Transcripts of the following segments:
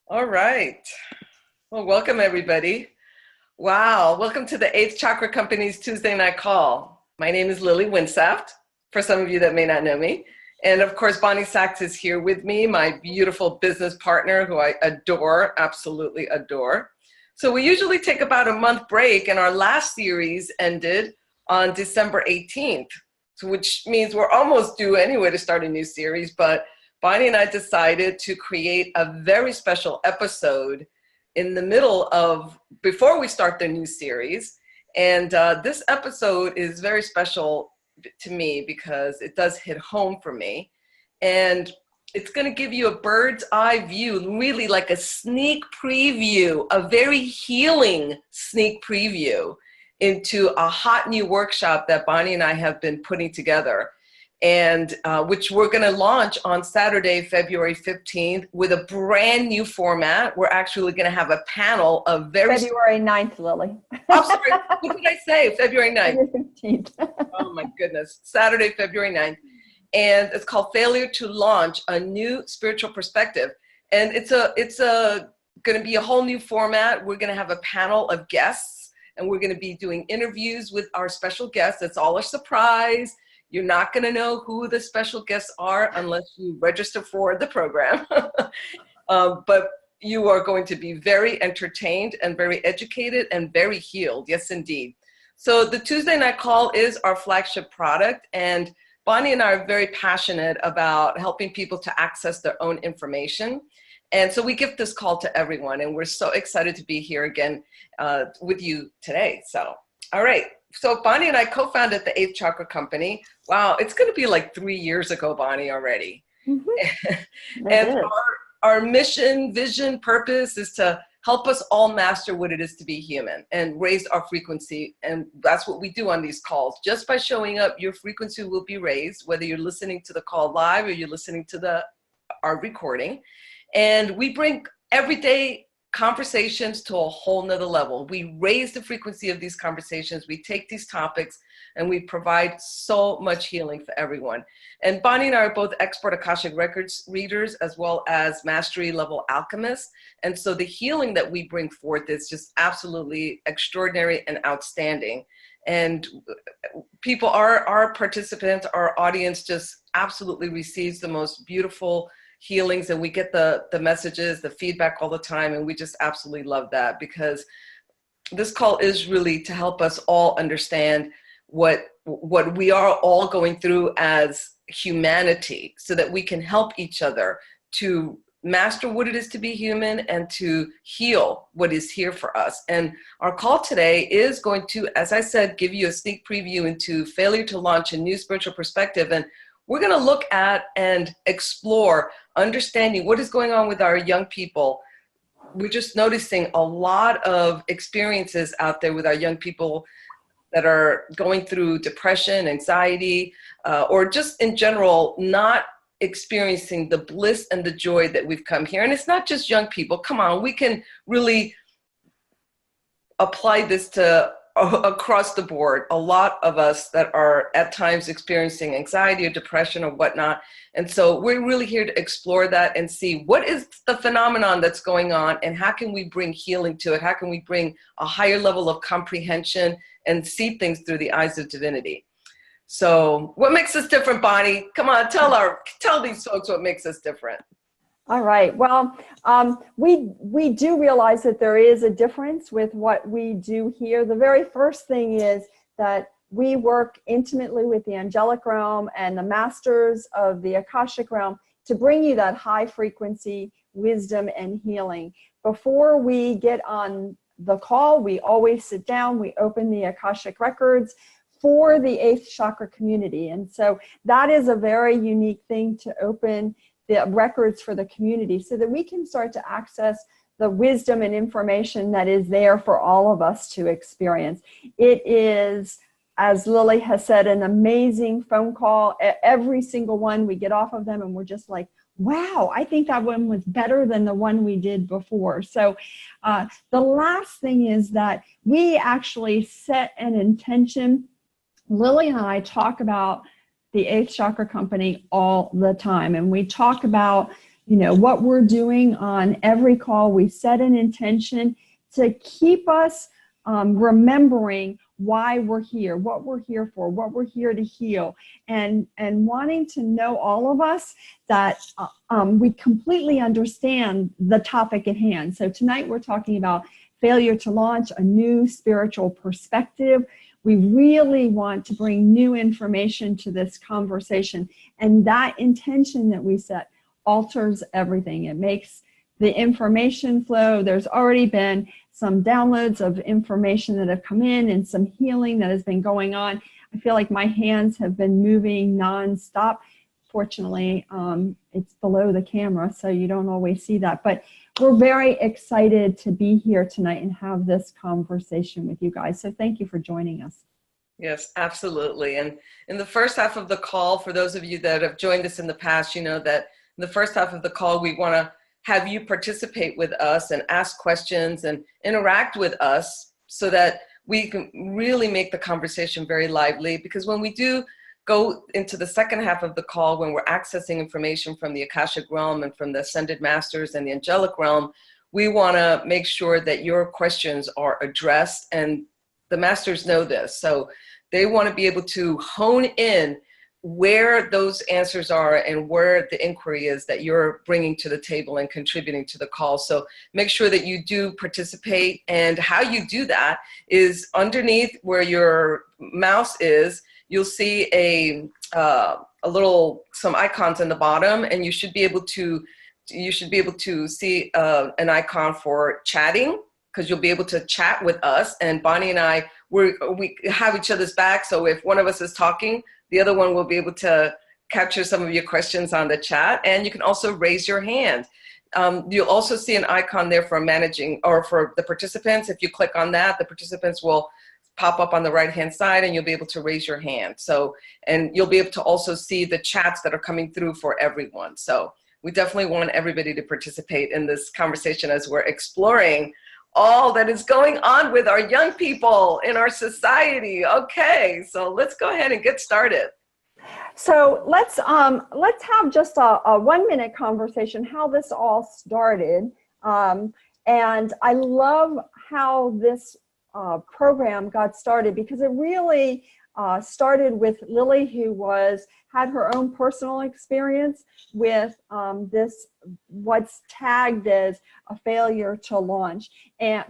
All right. Well, welcome everybody. Wow. Welcome to the Eighth Chakra Company's Tuesday Night Call. My name is Lily Winsaft, for some of you that may not know me. And of course, Bonnie Sachs is here with me, my beautiful business partner who I adore, absolutely adore. So we usually take about a month break, and our last series ended on December 18th, which means we're almost due anyway to start a new series, but Bonnie and I decided to create a very special episode in the middle of, before we start the new series. And this episode is very special to me because it does hit home for me. And it's going to give you a bird's eye view, really like a sneak preview, a very healing sneak preview into a hot new workshop that Bonnie and I have been putting together, and which we're going to launch on Saturday, February 15th, with a brand new format. We're actually going to have a panel of February 9th, Lily. I'm sorry, what did I say? February 9th. February 15th. Oh my goodness. Saturday, February 9th. And it's called Failure to Launch, a New Spiritual Perspective. And it's going to be a whole new format. We're going to have a panel of guests, and we're going to be doing interviews with our special guests. It's all a surprise. You're not going to know who the special guests are unless you register for the program. But you are going to be very entertained and very educated and very healed. Yes, indeed. So the Tuesday Night Call is our flagship product. And Bonnie and I are very passionate about helping people to access their own information. And so we give this call to everyone. And we're so excited to be here again with you today. So, all right. So Bonnie and I co-founded the Eighth Chakra Company. Wow, it's going to be like 3 years ago, Bonnie, already. Mm-hmm. And our mission, vision, purpose is to help us all master what it is to be human and raise our frequency. And that's what we do on these calls. Just by showing up, your frequency will be raised, whether you're listening to the call live or you're listening to our recording. And we bring everyday conversations to a whole nother level. We raise the frequency of these conversations. We take these topics and we provide so much healing for everyone. And Bonnie and I are both expert Akashic Records readers as well as mastery level alchemists. And so the healing that we bring forth is just absolutely extraordinary and outstanding. And people, our participants, our audience just absolutely receives the most beautiful healings, and we get the messages, the feedback all the time, and we just absolutely love that, because this call is really to help us all understand what we are all going through as humanity, so that we can help each other to master what it is to be human and to heal what is here for us. And our call today is going to, as I said, give you a sneak preview into Failure to Launch, a New Spiritual Perspective. And we're going to look at and explore understanding what is going on with our young people. We're just noticing a lot of experiences out there with our young people that are going through depression, anxiety, or just in general, not experiencing the bliss and the joy that we've come here. And it's not just young people. Come on, we can really apply this to across the board. A lot of us that are at times experiencing anxiety or depression or whatnot. And so we're really here to explore that and see what is the phenomenon that's going on and how can we bring healing to it? How can we bring a higher level of comprehension and see things through the eyes of divinity? So what makes us different, Bonnie? Come on, tell these folks what makes us different. All right. Well, we do realize that there is a difference with what we do here. The very first thing is that we work intimately with the angelic realm and the masters of the Akashic realm to bring you that high frequency wisdom and healing. Before we get on the call, we always sit down, we open the Akashic records for the Eighth Chakra community. And so that is a very unique thing, to open the records for the community so that we can start to access the wisdom and information that is there for all of us to experience. It is, as Lily has said, an amazing phone call. Every single one, we get off of them and we're just like, wow, I think that one was better than the one we did before. So the last thing is that we actually set an intention. Lily and I talk about the Eighth Chakra Company all the time, and we talk about what we're doing on every call. We set an intention to keep us remembering why we're here, what we're here for, what we're here to heal, and wanting to know, all of us, that we completely understand the topic at hand. So tonight we're talking about failure to launch a new spiritual perspective. We really want to bring new information to this conversation, and that intention that we set alters everything. It makes the information flow. There's already been some downloads of information that have come in and some healing that has been going on. I feel like my hands have been moving nonstop. Fortunately, it's below the camera, so you don't always see that. But we're very excited to be here tonight and have this conversation with you guys. So thank you for joining us. Yes, absolutely. And in the first half of the call, for those of you that have joined us in the past, you know that in the first half of the call, we want to have you participate with us and ask questions and interact with us so that we can really make the conversation very lively. Because when we do go into the second half of the call, when we're accessing information from the Akashic realm and from the Ascended Masters and the Angelic realm, we want to make sure that your questions are addressed, and the Masters know this. So they want to be able to hone in where those answers are and where the inquiry is that you're bringing to the table and contributing to the call. So make sure that you do participate, and how you do that is underneath where your mouse is, you'll see some icons in the bottom, and you should be able to see an icon for chatting, because you'll be able to chat with us. And Bonnie and I, we have each other's back, so if one of us is talking, the other one will be able to capture some of your questions on the chat. And you can also raise your hand. You'll also see an icon there for managing, or for the participants. If you click on that, the participants will pop up on the right-hand side, and you'll be able to raise your hand. So, and you'll be able to also see the chats that are coming through for everyone. So we definitely want everybody to participate in this conversation as we're exploring all that is going on with our young people in our society. Okay, so let's go ahead and get started. So let's have just a 1-minute conversation how this all started. And I love how this program got started, because it really started with Lily, who had her own personal experience with this, what's tagged as a failure to launch.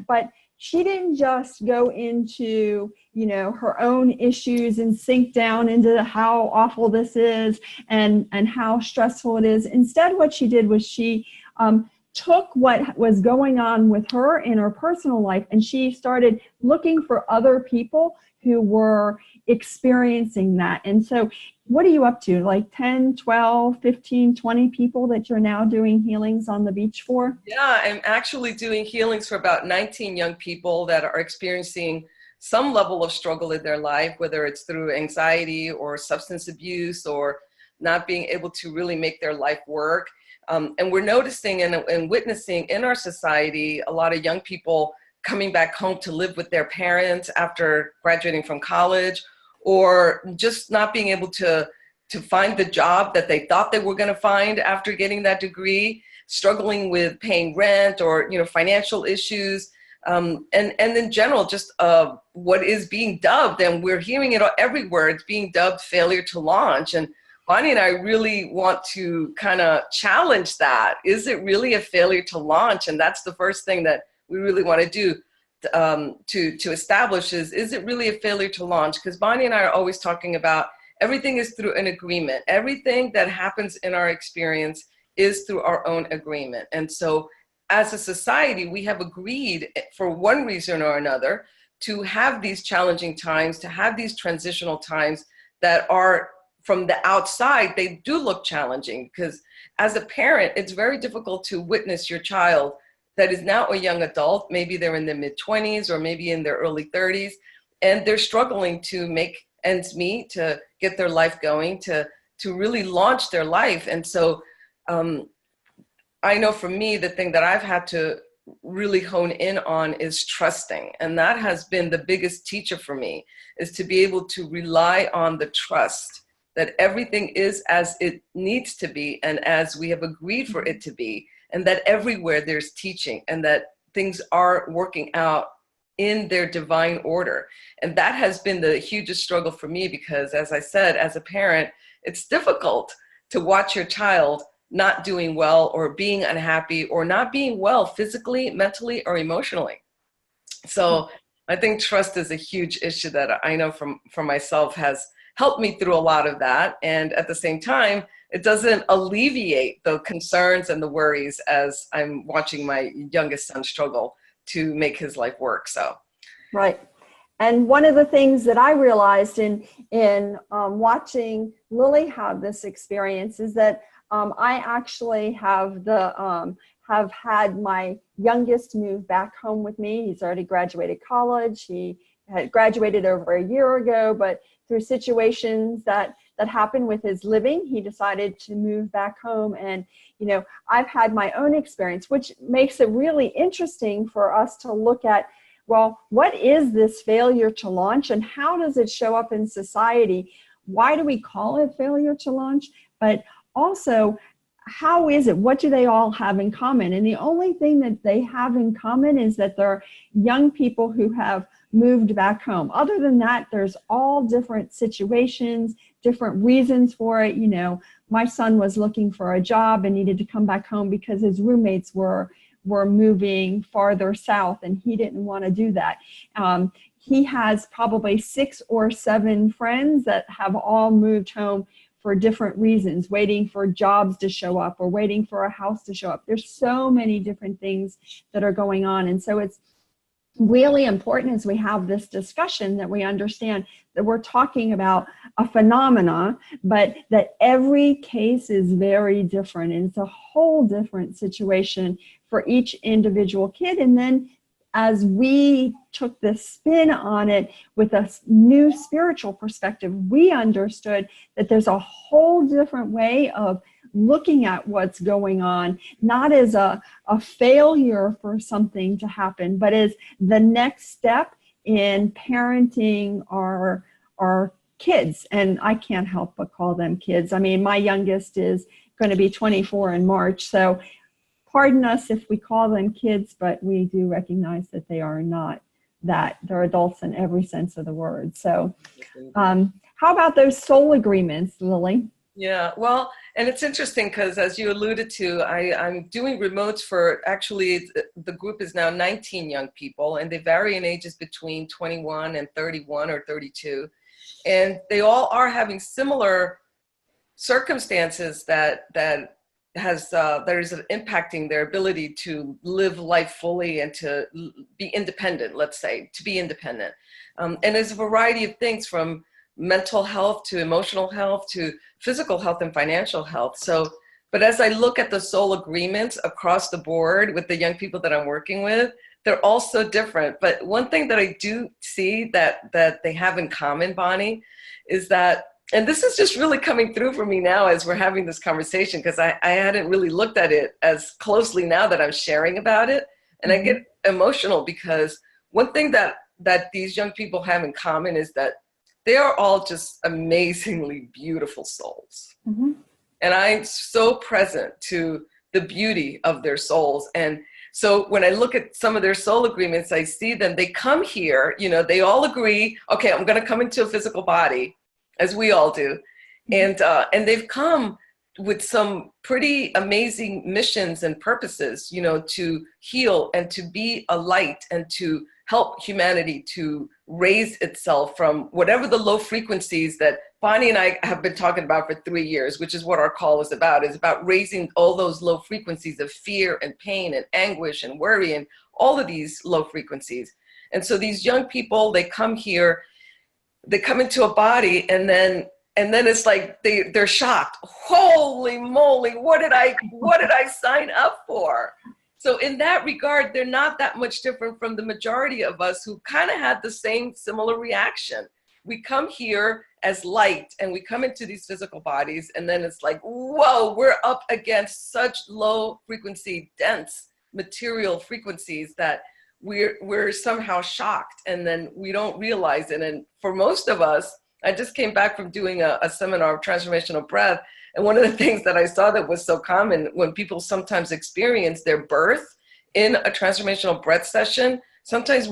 But she didn't just go into, her own issues and sink down into how awful this is and how stressful it is. Instead, what she did was she took what was going on with her in her personal life, and she started looking for other people who were experiencing that. And so what are you up to? Like 10, 12, 15, 20 people that you're now doing healings on the beach for? Yeah, I'm actually doing healings for about 19 young people that are experiencing some level of struggle in their life, whether it's through anxiety or substance abuse or not being able to really make their life work. And we're noticing and witnessing in our society a lot of young people coming back home to live with their parents after graduating from college, or just not being able to find the job that they thought they were going to find after getting that degree, struggling with paying rent or financial issues, and in general just what is being dubbed, and we're hearing it everywhere, it's being dubbed failure to launch. And Bonnie and I really want to kind of challenge that. Is it really a failure to launch? And that's the first thing that we really want to do to establish is it really a failure to launch? Because Bonnie and I are always talking about everything is through an agreement. Everything that happens in our experience is through our own agreement. And so as a society, we have agreed for one reason or another to have these challenging times, to have these transitional times that are, from the outside, they do look challenging, because as a parent, it's very difficult to witness your child that is now a young adult. Maybe they're in their mid-20s or maybe in their early 30s, and they're struggling to make ends meet, to get their life going, to really launch their life. And so I know for me, the thing that I've had to really hone in on is trusting. And that has been the biggest teacher for me, is to be able to rely on the trust that everything is as it needs to be and as we have agreed for it to be, and that everywhere there's teaching and that things are working out in their divine order. And that has been the hugest struggle for me because, as I said, as a parent, it's difficult to watch your child not doing well or being unhappy or not being well physically, mentally, or emotionally. So I think trust is a huge issue that I know from myself has helped me through a lot of that. And at the same time, it doesn't alleviate the concerns and the worries as I'm watching my youngest son struggle to make his life work. So, right. And one of the things that I realized in watching Lily have this experience is that I actually have had my youngest move back home with me. He's already graduated college. He had graduated over a year ago, but through situations that happened with his living, he decided to move back home. And, you know, I've had my own experience, which makes it really interesting for us to look at, well, what is this failure to launch and how does it show up in society? Why do we call it failure to launch? But also, how is it? What do they all have in common? And the only thing that they have in common is that they're young people who have moved back home. Other than that, there's all different situations, different reasons for it. You know, my son was looking for a job and needed to come back home because his roommates were moving farther south and he didn't want to do that. He has probably 6 or 7 friends that have all moved home for different reasons, waiting for jobs to show up or waiting for a house to show up. There's so many different things that are going on. And so it's really important as we have this discussion that we understand that we're talking about a phenomena, but that every case is very different. And it's a whole different situation for each individual kid. And then as we took the spin on it with a new spiritual perspective, we understood that there's a whole different way of looking at what's going on, not as a failure for something to happen, but as the next step in parenting our kids. And I can't help but call them kids. I mean, my youngest is going to be 24 in March, so pardon us if we call them kids, but we do recognize that they are not that. They're adults in every sense of the word. So how about those soul agreements, Lily? Yeah, well, and it's interesting because as you alluded to, I'm doing remotes for, actually, the group is now 19 young people, and they vary in ages between 21 and 31 or 32. And they all are having similar circumstances that is impacting their ability to live life fully and to be independent, let's say, to be independent. And there's a variety of things from mental health to emotional health to physical health and financial health. So, but as I look at the soul agreements across the board with the young people that I'm working with, they're all so different. But one thing that I do see that they have in common, Bonnie, is that, and this is just really coming through for me now as we're having this conversation, because I hadn't really looked at it as closely now that I'm sharing about it. And I get emotional because one thing that these young people have in common is that they are all just amazingly beautiful souls. Mm-hmm. And I'm so present to the beauty of their souls. And so when I look at some of their soul agreements, I see them, they come here, you know, they all agree, okay, I'm going to come into a physical body, as we all do. And they've come with some pretty amazing missions and purposes, you know, to heal and to be a light and to help humanity to raise itself from whatever the low frequencies that Bonnie and I have been talking about for 3 years, which is what our call is about raising all those low frequencies of fear and pain and anguish and worry and all of these low frequencies. And so these young people, they come here, they come into a body, and then it's like they're shocked. Holy moly, what did I sign up for? So in that regard, they're not that much different from the majority of us who kind of had the same similar reaction. We come here as light and we come into these physical bodies, and then it's like, whoa, we're up against such low frequency, dense material frequencies that we're somehow shocked, and then we don't realize it. And for most of us, I just came back from doing a seminar of transformational breath. And one of the things that I saw that was so common when people sometimes experience their birth in a transformational breath session, sometimes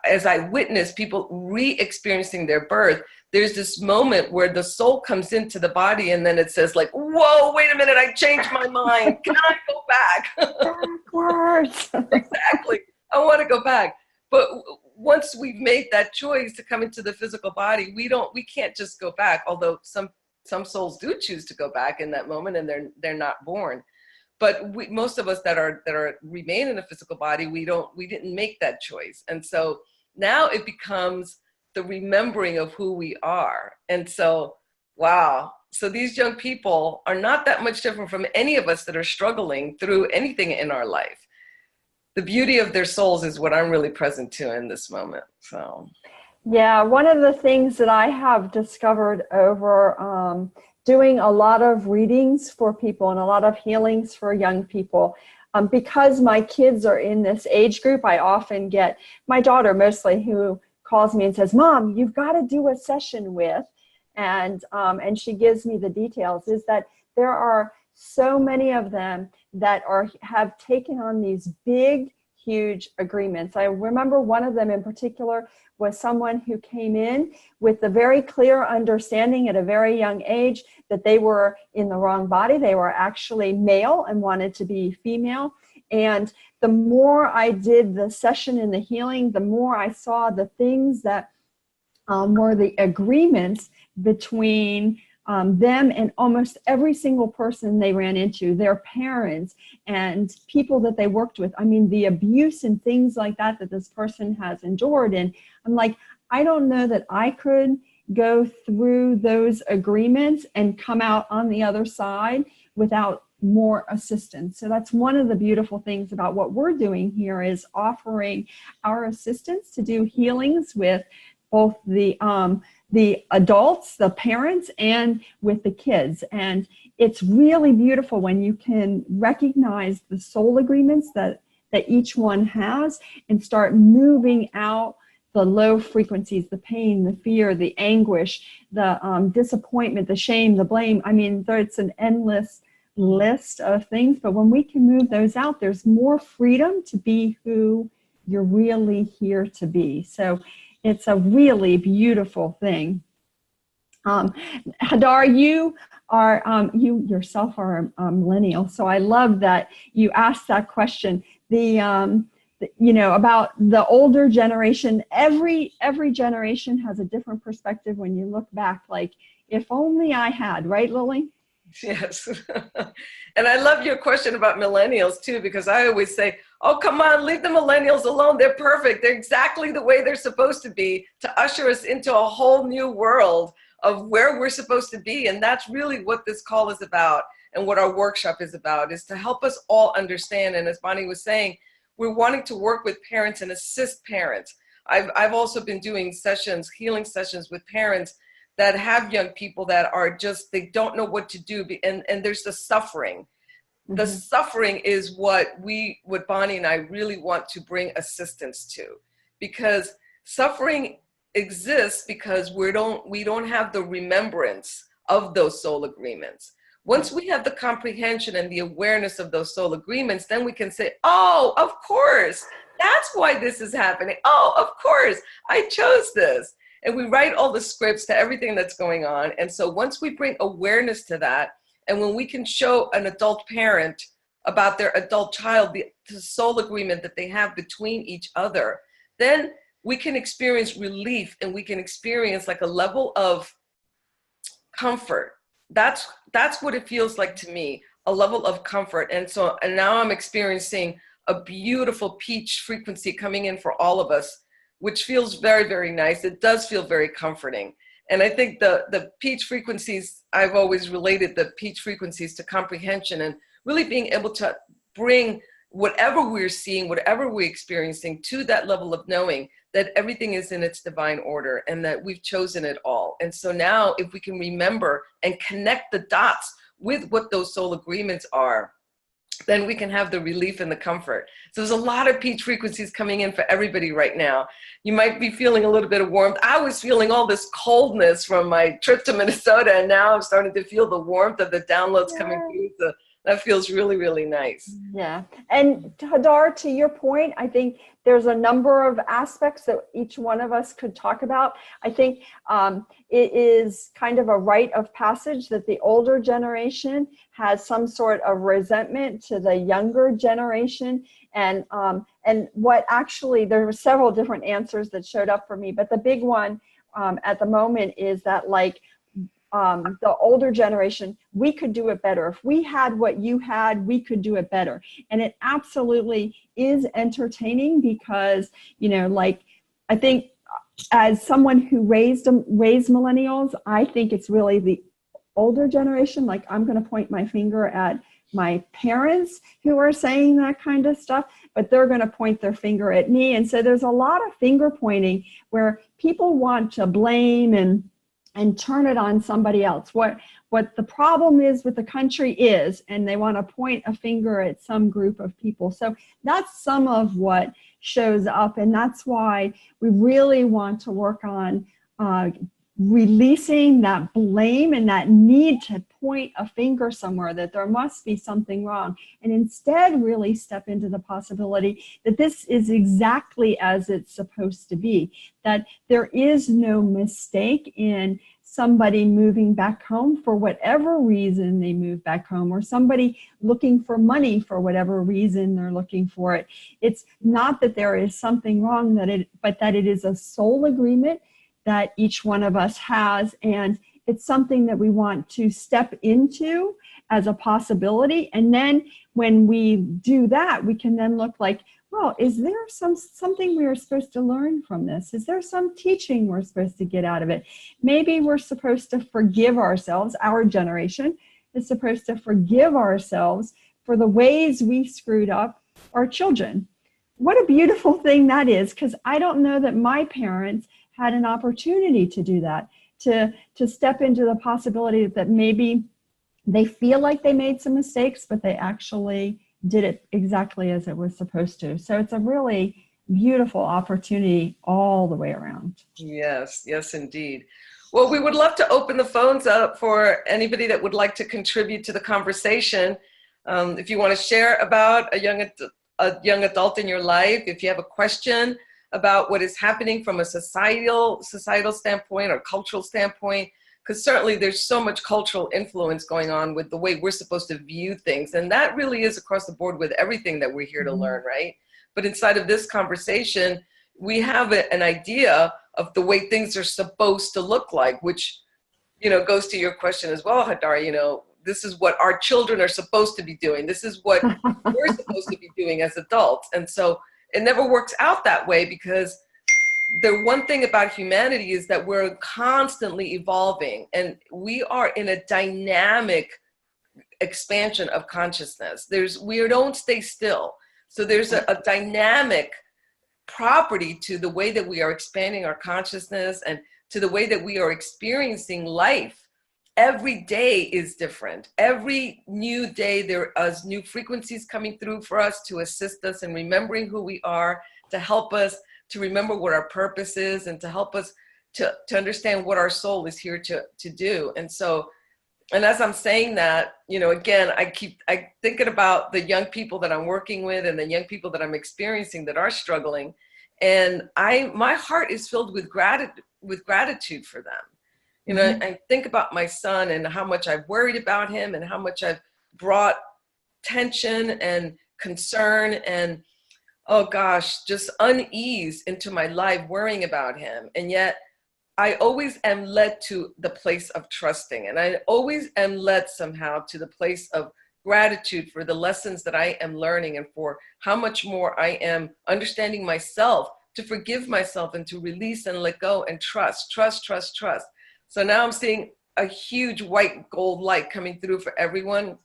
as I witness people re-experiencing their birth, there's this moment where the soul comes into the body and then it says like, whoa, wait a minute, I changed my mind. Can I go back? Backwards. Exactly. I want to go back. But once we've made that choice to come into the physical body, we can't just go back, although some souls do choose to go back in that moment and they're not born. But most of us that remain in a physical body, we didn't make that choice. And so now it becomes the remembering of who we are. And so, wow. So these young people are not that much different from any of us that are struggling through anything in our life. The beauty of their souls is what I'm really present to in this moment. So, yeah, one of the things that I have discovered over doing a lot of readings for people and a lot of healings for young people, because my kids are in this age group, I often get my daughter mostly who calls me and says, Mom, you've got to do a session with, and she gives me the details, is that there are so many of them that have taken on these big, huge agreements. I remember one of them in particular was someone who came in with the very clear understanding at a very young age that they were in the wrong body. They were actually male and wanted to be female. And the more I did the session in the healing, the more I saw the things that were the agreements between them and almost every single person they ran into, their parents and people that they worked with. I mean, the abuse and things like that this person has endured. And I'm like, I don't know that I could go through those agreements and come out on the other side without more assistance. So that's one of the beautiful things about what we're doing here, is offering our assistance to do healings with both the adults, the parents, and with the kids. And it's really beautiful when you can recognize the soul agreements that each one has and start moving out the low frequencies, the pain, the fear, the anguish, the disappointment, the shame, the blame. I mean, it's an endless list of things, but when we can move those out, there's more freedom to be who you're really here to be. So it's a really beautiful thing. Hadar, you yourself are a millennial, so I love that you asked that question. About the older generation. Every generation has a different perspective when you look back. Like, if only I had, right, Lily? Yes. And I love your question about millennials too, because I always say, oh, come on, leave the millennials alone. They're perfect. They're exactly the way they're supposed to be, to usher us into a whole new world of where we're supposed to be. And that's really what this call is about, and what our workshop is about, is to help us all understand. And as Bonnie was saying, we're wanting to work with parents and assist parents. I've also been doing sessions, healing sessions with parents that have young people that are just, they don't know what to do. And there's the suffering. Mm-hmm. The suffering is what Bonnie and I really want to bring assistance to, because suffering exists because we don't have the remembrance of those soul agreements. Once we have the comprehension and the awareness of those soul agreements, then we can say, oh, of course, that's why this is happening. Oh, of course, I chose this. And we write all the scripts to everything that's going on. And so once we bring awareness to that, and when we can show an adult parent about their adult child, the soul agreement that they have between each other, then we can experience relief, and we can experience like a level of comfort. That's what it feels like to me, a level of comfort. And now I'm experiencing a beautiful peach frequency coming in for all of us, which feels very, very nice. It does feel very comforting. And I think the peach frequencies, I've always related the peach frequencies to comprehension, and really being able to bring whatever we're seeing, whatever we're experiencing, to that level of knowing that everything is in its divine order and that we've chosen it all. And so now if we can remember and connect the dots with what those soul agreements are, then we can have the relief and the comfort. So there's a lot of peach frequencies coming in for everybody right now. You might be feeling a little bit of warmth. I was feeling all this coldness from my trip to Minnesota, and now I'm starting to feel the warmth of the downloads coming through. So that feels really, really nice. Yeah. And Hadar, to your point, I think there's a number of aspects that each one of us could talk about. I think it is kind of a rite of passage that the older generation has some sort of resentment to the younger generation. And what actually, there were several different answers that showed up for me, but the big one at the moment is that, like, the older generation, we could do it better. If we had what you had, we could do it better. And it absolutely is entertaining because, you know, like, I think as someone who raised millennials, I think it's really the older generation. Like, I'm going to point my finger at my parents who are saying that kind of stuff, but they're going to point their finger at me. And so there's a lot of finger pointing where people want to blame and turn it on somebody else. What the problem is with the country is, and they want to point a finger at some group of people. So that's some of what shows up, and that's why we really want to work on releasing that blame and that need to point a finger somewhere, that there must be something wrong, and instead really step into the possibility that this is exactly as it's supposed to be, that there is no mistake in somebody moving back home for whatever reason they move back home, or somebody looking for money for whatever reason they're looking for it. It's not that there is something wrong, but that it is a soul agreement that each one of us has, and it's something that we want to step into as a possibility. And then when we do that, we can then look like, well, is there something we are supposed to learn from this? Is there some teaching we're supposed to get out of it? Maybe we're supposed to forgive ourselves. Our generation is supposed to forgive ourselves for the ways we screwed up our children. What a beautiful thing that is, because I don't know that my parents had an opportunity to do that, to step into the possibility that maybe they feel like they made some mistakes, but they actually did it exactly as it was supposed to. So it's a really beautiful opportunity all the way around. Yes, yes, indeed. Well, we would love to open the phones up for anybody that would like to contribute to the conversation. If you want to share about a young adult in your life, if you have a question about what is happening from a societal standpoint or cultural standpoint, because certainly there's so much cultural influence going on with the way we're supposed to view things. And that really is across the board with everything that we're here to learn, right? But inside of this conversation, we have an idea of the way things are supposed to look like, which, you know, goes to your question as well, Hadar. You know, this is what our children are supposed to be doing. This is what we're supposed to be doing as adults. And so it never works out that way, because the one thing about humanity is that we're constantly evolving, and we are in a dynamic expansion of consciousness. We don't stay still. So there's a dynamic property to the way that we are expanding our consciousness and to the way that we are experiencing life. Every day is different. Every new day there are new frequencies coming through for us to assist us in remembering who we are, to help us to remember what our purpose is, and to help us to understand what our soul is here to do. And so, and as I'm saying that, you know, again, I thinking about the young people that I'm working with and the young people that I'm experiencing that are struggling. And my heart is filled with gratitude for them. You know, I think about my son and how much I've worried about him and how much I've brought tension and concern and, oh gosh, just unease into my life worrying about him. And yet I always am led to the place of trusting. And I always am led somehow to the place of gratitude for the lessons that I am learning and for how much more I am understanding myself, to forgive myself and to release and let go and trust. So now I'm seeing a huge white gold light coming through for everyone.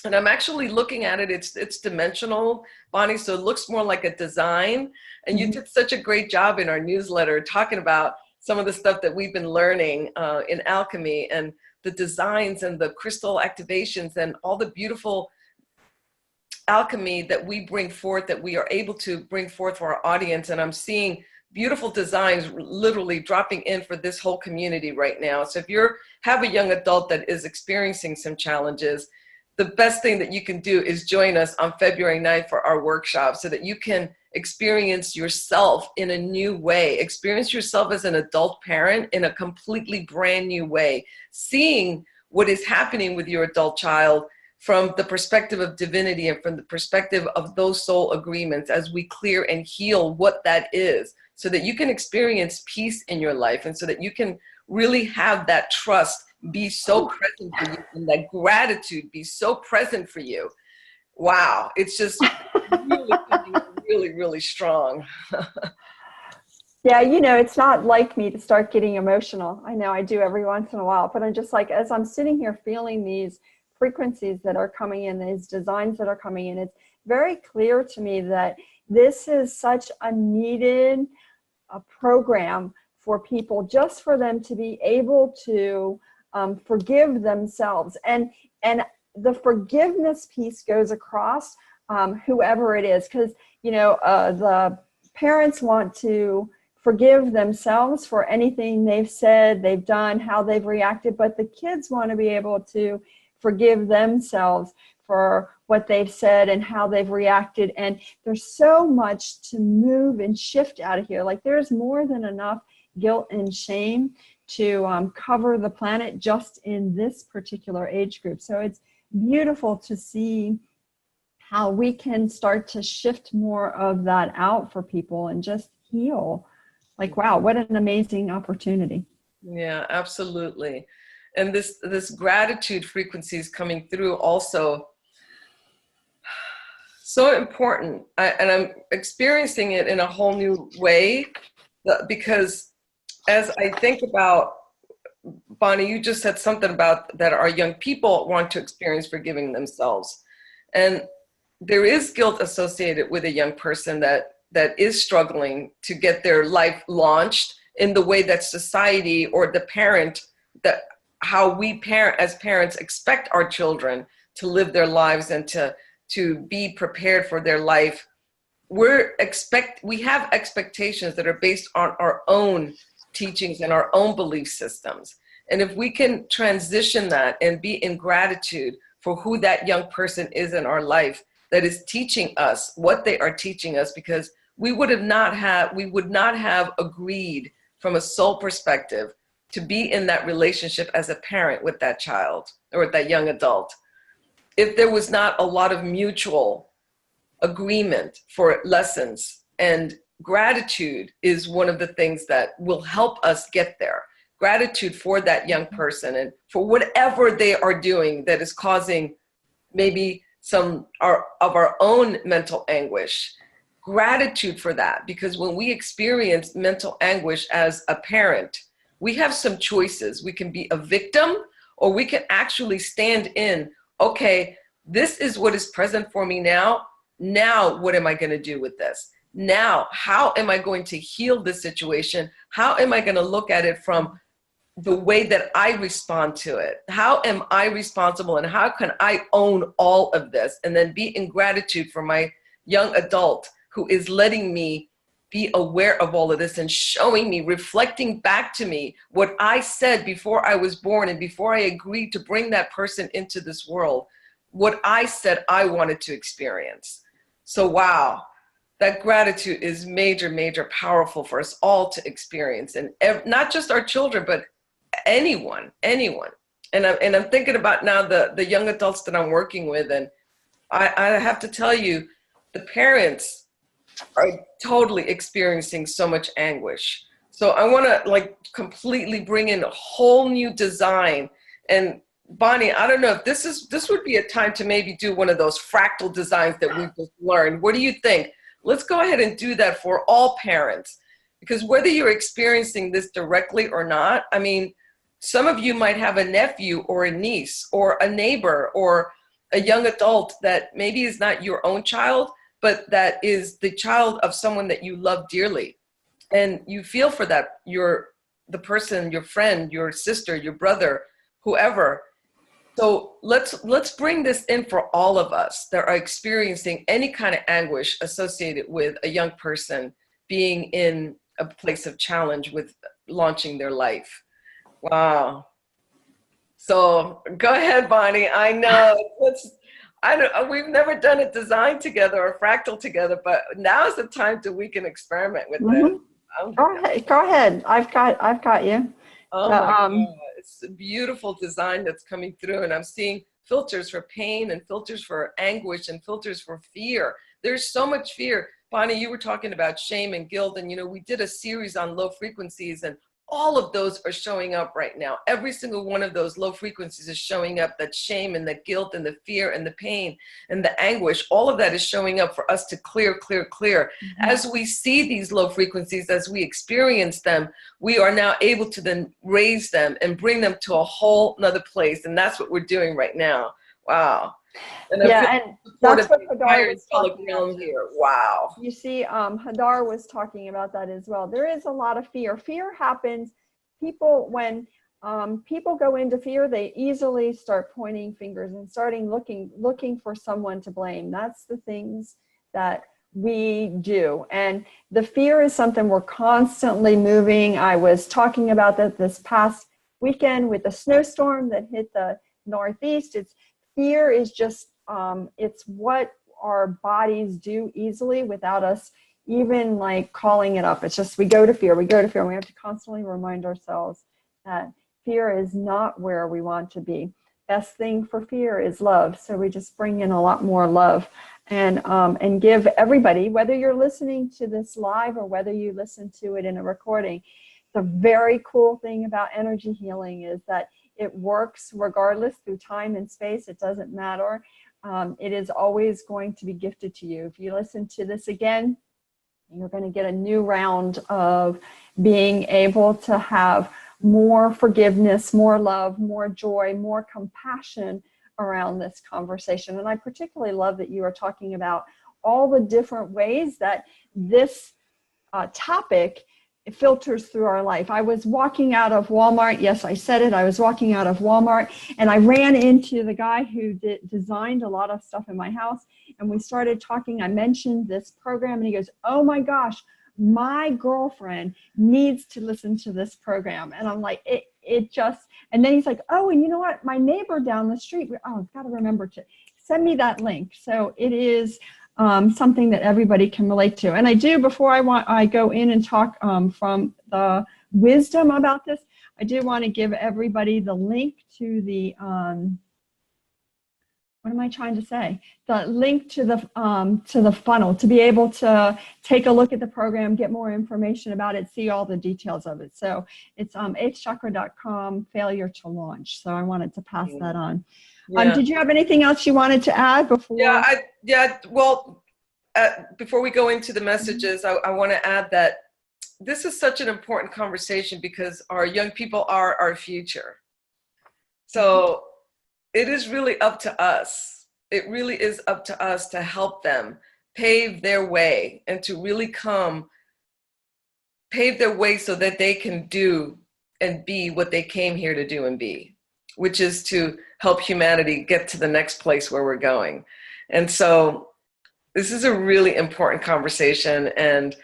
And I'm actually looking at it, it's dimensional, Bonnie, so it looks more like a design. And you did such a great job in our newsletter talking about some of the stuff that we've been learning in alchemy, and the designs and the crystal activations and all the beautiful alchemy that we bring forth, that we are able to bring forth for our audience. And I'm seeing beautiful designs literally dropping in for this whole community right now. So if you have a young adult that is experiencing some challenges, the best thing that you can do is join us on February 9th for our workshop so that you can experience yourself in a new way, experience yourself as an adult parent in a completely brand new way, seeing what is happening with your adult child from the perspective of divinity and from the perspective of those soul agreements as we clear and heal what that is, so that you can experience peace in your life and so that you can really have that trust be so present for you and that gratitude be so present for you. Wow, it's just really, really, really strong. Yeah, you know, it's not like me to start getting emotional. I know I do every once in a while, but I'm just like, as I'm sitting here feeling these frequencies that are coming in, these designs that are coming in, it's very clear to me that this is such a needed program for people, just for them to be able to forgive themselves. And the forgiveness piece goes across whoever it is, because, you know, the parents want to forgive themselves for anything they've said, they've done, how they've reacted, but the kids want to be able to forgive themselves for what they've said and how they've reacted. And there's so much to move and shift out of here. Like, there's more than enough guilt and shame to cover the planet just in this particular age group. So it's beautiful to see how we can start to shift more of that out for people and just heal. Like, wow, what an amazing opportunity. Yeah, absolutely. And this gratitude frequency is coming through also. So important. And I'm experiencing it in a whole new way, because as I think about, Bonnie, you just said something about that our young people want to experience forgiving themselves. And there is guilt associated with a young person that is struggling to get their life launched in the way that society or the parent, that how we as parents expect our children to live their lives and to be prepared for their life. We have expectations that are based on our own teachings and our own belief systems. And if we can transition that and be in gratitude for who that young person is in our life that is teaching us what they are teaching us, because we would not have agreed from a soul perspective to be in that relationship as a parent with that child or with that young adult if there was not a lot of mutual agreement for lessons. And gratitude is one of the things that will help us get there. Gratitude for that young person and for whatever they are doing that is causing maybe some of our own mental anguish. Gratitude for that, because when we experience mental anguish as a parent, we have some choices. We can be a victim, or we can actually stand in, okay, this is what is present for me now. Now, what am I going to do with this? Now, how am I going to heal this situation? How am I going to look at it from the way that I respond to it? How am I responsible, and how can I own all of this? And then be in gratitude for my young adult who is letting me be aware of all of this and showing me, reflecting back to me what I said before I was born and before I agreed to bring that person into this world, what I said I wanted to experience. So wow, that gratitude is major, major powerful for us all to experience, and not just our children, but anyone. And I'm thinking about now the young adults that I'm working with, and I have to tell you, the parents are totally experiencing so much anguish. So I want to completely bring in a whole new design. And Bonnie, I don't know if this would be a time to maybe do one of those fractal designs that we've just learned. What do you think? Let's go ahead and do that for all parents, because whether you're experiencing this directly or not, I mean, some of you might have a nephew or a niece or a neighbor or a young adult that maybe is not your own child, but that is the child of someone that you love dearly. And you feel for that, the person, your friend, your sister, your brother, whoever. So let's bring this in for all of us that are experiencing any kind of anguish associated with a young person being in a place of challenge with launching their life. Wow. So go ahead, Bonnie. I know I don't, we've never done a design together or fractal together, but now is the time we can experiment with this. Go ahead. I've got you. Oh my God, it's a beautiful design that's coming through, and I'm seeing filters for pain and filters for anguish and filters for fear. There's so much fear. Bonnie, you were talking about shame and guilt, and we did a series on low frequencies, and all of those are showing up right now. Every single one of those low frequencies is showing up. That shame and the guilt and the fear and the pain and the anguish, all of that is showing up for us to clear. As we see these low frequencies, as we experience them, we are now able to then raise them and bring them to a whole nother place. And that's what we're doing right now. Wow. And that's what Hadar was talking about here. Wow. You see, Hadar was talking about that as well. There is a lot of fear. Fear happens. When people go into fear, they easily start pointing fingers and starting looking for someone to blame. That's the things that we do. And the fear is something we're constantly moving. I was talking about that this past weekend with the snowstorm that hit the Northeast. Fear is just, it's what our bodies do easily without us even like calling it up. It's just, we go to fear. We have to constantly remind ourselves that fear is not where we want to be. Best thing for fear is love. So we just bring in a lot more love and give everybody, whether you're listening to this live or whether you listen to it in a recording. The very cool thing about energy healing is that it works regardless through time and space. It doesn't matter. It is always going to be gifted to you. If you listen to this again, you're going to get a new round of being able to have more forgiveness, more love, more joy, more compassion around this conversation. And I particularly love that you are talking about all the different ways that this topic filters through our life. I was walking out of Walmart. Yes, I said it. I was walking out of Walmart and I ran into the guy who designed a lot of stuff in my house. And we started talking. I mentioned this program and he goes, "Oh my gosh, my girlfriend needs to listen to this program." And I'm like, and then he's like, "Oh, and you know what? My neighbor down the street, I've got to remember to send me that link." So it is something that everybody can relate to. And I do, before I go in and talk from the wisdom about this, I do want to give everybody the link to the, what am I trying to say? The link to the funnel, to be able to take a look at the program, get more information about it, see all the details of it. So it's eighthchakra.com, failure to launch. So I wanted to pass that on. Yeah. Did you have anything else you wanted to add before? Well, before we go into the messages, I want to add that this is such an important conversation because our young people are our future. So it is really up to us. It really is up to us to help them pave their way and to really pave their way so that they can do and be what they came here to do and be, which is to help humanity get to the next place where we're going. And so this is a really important conversation. And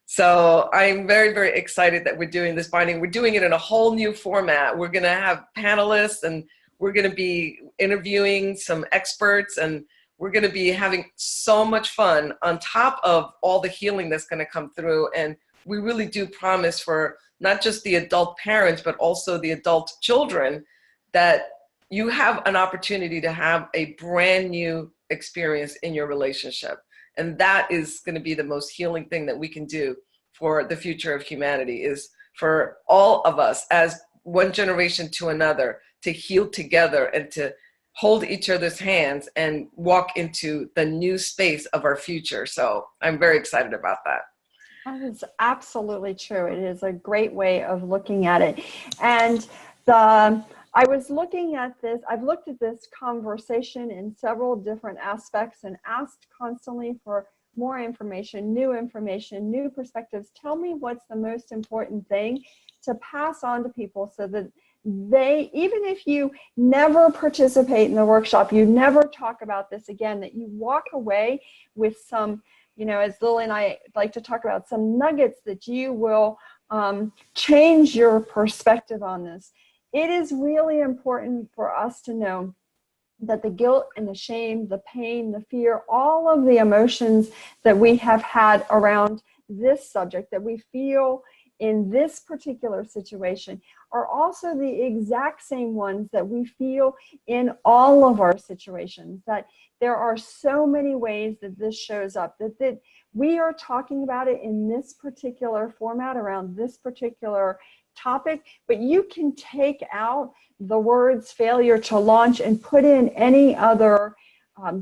so I'm very, very excited that we're doing this binding. We're doing it in a whole new format. We're going to have panelists and we're going to be interviewing some experts and we're going to be having so much fun on top of all the healing that's going to come through. And we really do promise for not just the adult parents, but also the adult children that you have an opportunity to have a brand new experience in your relationship. And that is going to be the most healing thing that we can do for the future of humanity, is for all of us as one generation to another to heal together and to hold each other's hands and walk into the new space of our future. So I'm very excited about that. That is absolutely true. It is a great way of looking at it. And I was looking at this, I've looked at this conversation in several different aspects and asked constantly for more information, new perspectives. Tell me what's the most important thing to pass on to people so that even if you never participate in the workshop, you never talk about this again, that you walk away with some, as Lily and I like to talk about, some nuggets that you will change your perspective on this. It is really important for us to know that the guilt and the shame, the pain, the fear, all of the emotions that we have had around this subject, that we feel in this particular situation, are also the exact same ones that we feel in all of our situations. That there are so many ways that this shows up, that we are talking about it in this particular format around this particular topic, but you can take out the words failure to launch and put in any other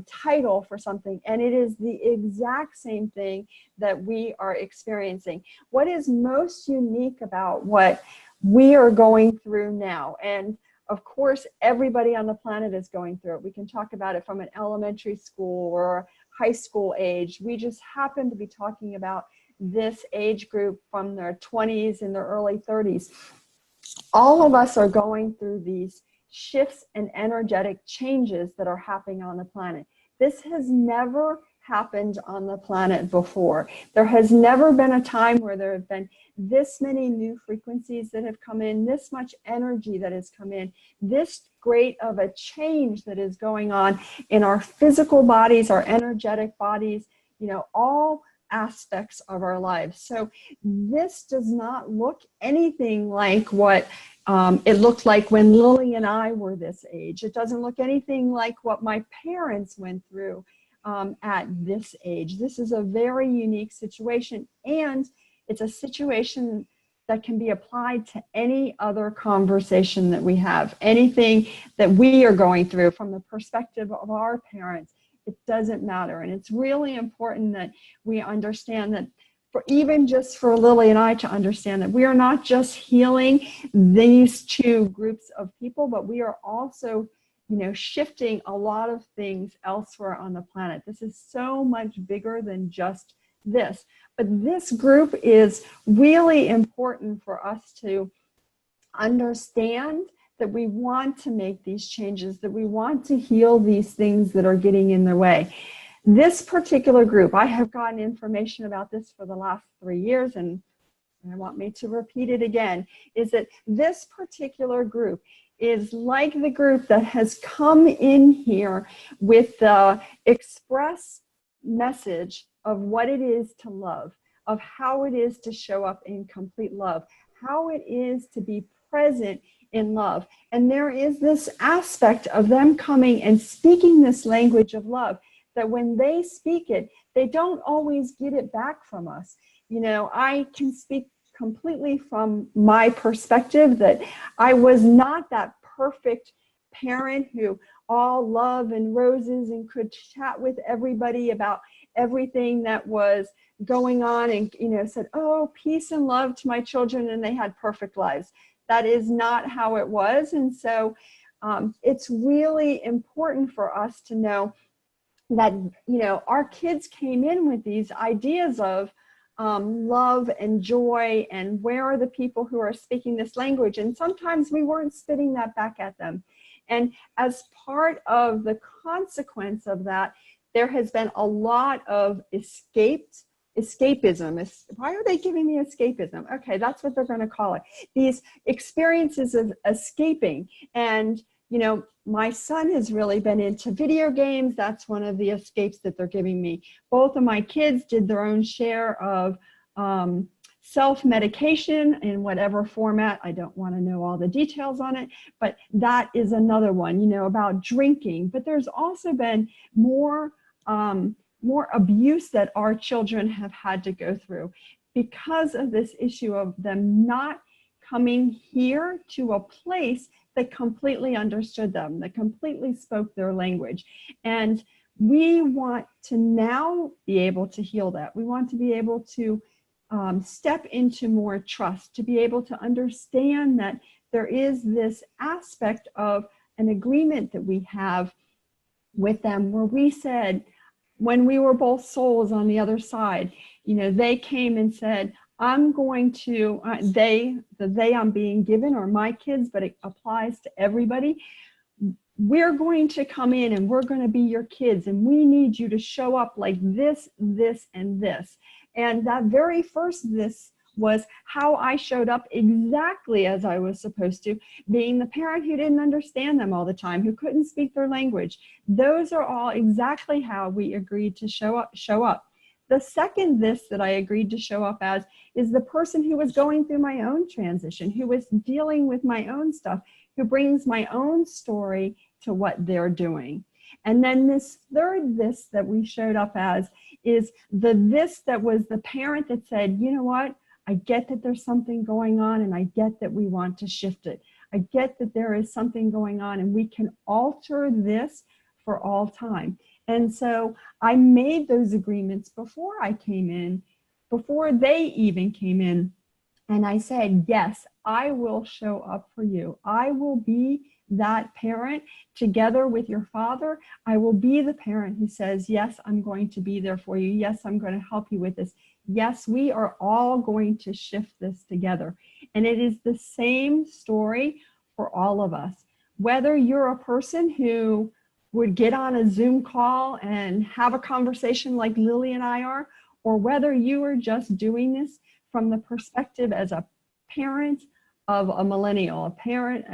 title for something, and it is the exact same thing that we are experiencing. What is most unique about what we are going through now, and of course everybody on the planet is going through it. We can talk about it from an elementary school or high school age. We just happen to be talking about this age group from their 20s and their early 30s. All of us are going through these shifts and energetic changes that are happening on the planet. This has never happened on the planet before. There has never been a time where there have been this many new frequencies that have come in, this much energy that has come in, this great of a change that is going on in our physical bodies, our energetic bodies, all aspects of our lives. So this does not look anything like what it looked like when Lily and I were this age. It doesn't look anything like what my parents went through at this age. This is a very unique situation, and it's a situation that can be applied to any other conversation that we have, anything that we are going through from the perspective of our parents. It doesn't matter. And it's really important that we understand that, even just for Lily and I to understand that we are not just healing these two groups of people, but we are also, shifting a lot of things elsewhere on the planet. This is so much bigger than just this. But this group is really important for us to understand, that we want to make these changes, that we want to heal these things that are getting in their way. This particular group, I have gotten information about this for the last 3 years, and I want me to repeat it again, is that this particular group is like the group that has come in here with the express message of what it is to love, of how it is to show up in complete love, how it is to be present in love. And there is this aspect of them coming and speaking this language of love, that when they speak it, they don't always get it back from us. I can speak completely from my perspective that I was not that perfect parent who all love and roses and could chat with everybody about everything that was going on and, said, oh, peace and love to my children, and they had perfect lives. That is not how it was. And so it's really important for us to know that, our kids came in with these ideas of love and joy, and where are the people who are speaking this language? And sometimes we weren't spitting that back at them. And as part of the consequence of that, there has been a lot of escapism. Why are they giving me escapism? Okay, that's what they're going to call it. These experiences of escaping. And, my son has really been into video games. That's one of the escapes that they're giving me. Both of my kids did their own share of self-medication in whatever format. I don't want to know all the details on it, but that is another one, about drinking. But there's also been more abuse that our children have had to go through because of this issue of them not coming here to a place that completely understood them, that completely spoke their language. And we want to now be able to heal that. We want to be able to step into more trust, to be able to understand that there is this aspect of an agreement that we have with them where we said, when we were both souls on the other side, they came and said, I'm going to, the they I'm being given are my kids, but it applies to everybody. We're going to come in and we're going to be your kids, and we need you to show up like this, this, and this. And that very first this was how I showed up exactly as I was supposed to, being the parent who didn't understand them all the time, who couldn't speak their language. Those are all exactly how we agreed to show up. The second this that I agreed to show up as is the person who was going through my own transition, who was dealing with my own stuff, who brings my own story to what they're doing. And then this third this that we showed up as is the this that was the parent that said, you know what, I get that there's something going on, and I get that we want to shift it. I get that there is something going on, and we can alter this for all time. And so I made those agreements before I came in, before they even came in. And I said, yes, I will show up for you. I will be that parent together with your father. I will be the parent who says, yes, I'm going to be there for you. Yes, I'm going to help you with this. Yes, we are all going to shift this together. And it is the same story for all of us. Whether you're a person who would get on a Zoom call and have a conversation like Lily and I are, or whether you are just doing this from the perspective as a parent of a millennial, a parent